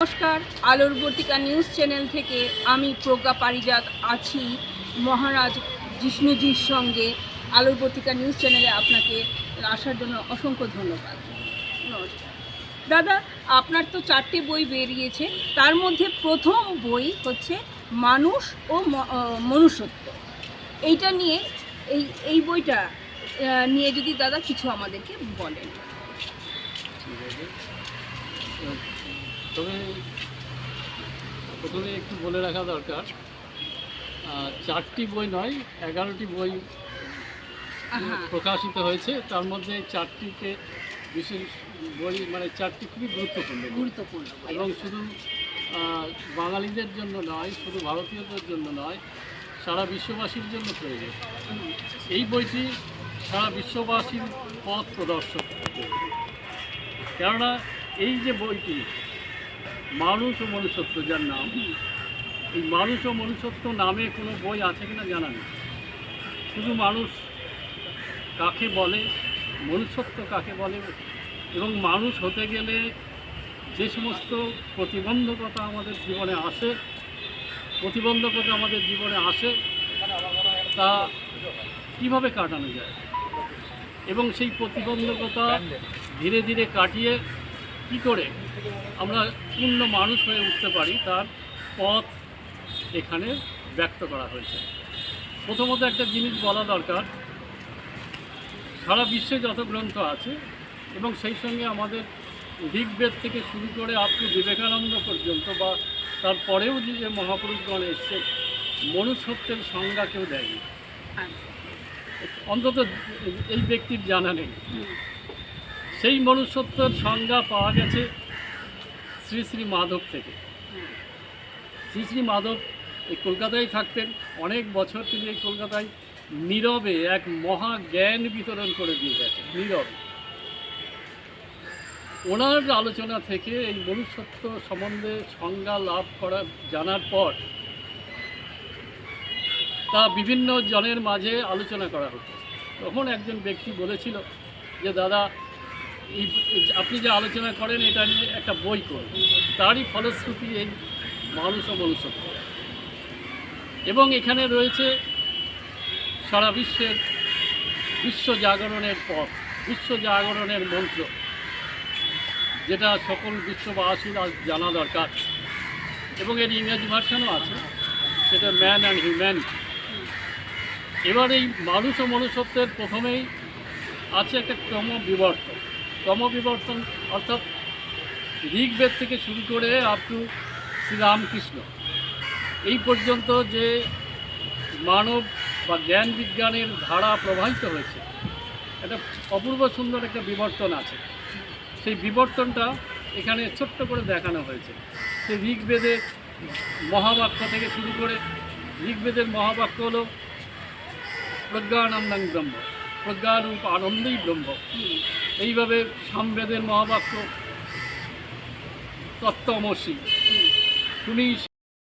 নমস্কার, আলোর বর্তিকা news channel থেকে আমি প্রজ্ঞা পারিজাত আছি মহারাজ জিষ্ণুজির সঙ্গে। আলোর বর্তিকা নিউজ চ্যানেলে আপনাকে আসার জন্য অসংখ্য ধন্যবাদ। নমস্কার দাদা, আপনার তো 4টে বই বেরিয়েছে, তার মধ্যে প্রথম বই হচ্ছে মানুষ ও মনুষ্যত্ব। এইটা নিয়ে এই বইটা নিয়ে যদি দাদা কিছু আমাদেরকে বলেন। ঠিক আছে, তবে প্রথমে একটু বলে রাখা দরকার, 4টি বই নয় 11টি বই প্রকাশিত হয়েছে। তার মধ্যে 4টিকে বিশেষ বই, মানে 4টি খুবই গুরুত্বপূর্ণ এবং শুধু বাঙালিদের জন্য নয়, শুধু ভারতীয়দের জন্য নয়, সারা বিশ্ববাসীর জন্য প্রয়োজন। এই বইটি সারা বিশ্ববাসীর পথ প্রদর্শক, কেননা এই যে বইটি মানুষ ও মনুষ্যত্ব, যার নাম, এই মানুষ ও মনুষ্যত্ব নামে কোনো বই আছে কিনা জানা নেই। শুধু মানুষ কাকে বলে, মনুষ্যত্ব কাকে বলে, এবং মানুষ হতে গেলে যে সমস্ত প্রতিবন্ধকতা আমাদের জীবনে আসে তা কীভাবে কাটানো যায়, এবং সেই প্রতিবন্ধকতা ধীরে ধীরে কাটিয়ে কী করে আমরা পূর্ণ মানুষ হয়ে উঠতে পারি তার পথ এখানে ব্যক্ত করা হয়েছে। প্রথমত একটা জিনিস বলা দরকার, সারা বিশ্বে যত গ্রন্থ আছে এবং সেই সঙ্গে আমাদের ঋগ্বেদ থেকে শুরু করে আপ টু বিবেকানন্দ পর্যন্ত বা তারপরেও যে মহাপুরুষগণ এসছে, মনুষ্যত্বের সংজ্ঞা কেউ দেয়নি, অন্তত এই ব্যক্তির জানা নেই। সেই মনুষ্যত্বের সংজ্ঞা পাওয়া গেছে শ্রী শ্রী মাধব থেকে। শ্রী শ্রী মাধব এই কলকাতায় থাকতেন অনেক বছর। তিনি এই কলকাতায় নীরবে এক মহা জ্ঞান বিতরণ করে দিয়ে গেছেন, নীরবে। ওনার আলোচনা থেকে এই মনুষ্যত্ব সম্বন্ধে সংজ্ঞা লাভ জানার পর তা বিভিন্ন জনের মাঝে আলোচনা করা হতো। তখন একজন ব্যক্তি বলেছিল যে দাদা, আপনি যে আলোচনা করেন এটা নিয়ে একটা বই করুন। তারই ফলশ্রুতি এই মানুষ ও মনুষ্যত্ব। এবং এখানে রয়েছে সারা বিশ্বের বিশ্ব জাগরণের পথ, বিশ্ব জাগরণের মন্ত্র, যেটা সকল বিশ্ববাসীর আজ জানা দরকার। এবং এর ইংরেজি ভার্সানও আছে, সেটা ম্যান অ্যান্ড হিউম্যানিটি। এবার এই মানুষ ও মনুষ্যত্বের প্রথমেই আছে একটা ক্রমবিবর্তন, অর্থাৎ ঋগ্বেদ থেকে শুরু করে আপ টু শ্রীরামকৃষ্ণ এই পর্যন্ত যে মানব বা জ্ঞান বিজ্ঞানের ধারা প্রবাহিত হয়েছে, একটা অপূর্ব সুন্দর একটা বিবর্তন আছে। সেই বিবর্তনটা এখানে ছোট্ট করে দেখানো হয়েছে। সেই ঋগ্বেদের মহাবাক্য থেকে শুরু করে, ঋগ্বেদের মহাবাক্য হলো প্রজ্ঞানন্দং ব্রহ্ম, প্রজ্ঞারূপ আনন্দই ব্রহ্ম। এইভাবে সামবেদের মহাবাক্য তত্ত্বমসি, তুমি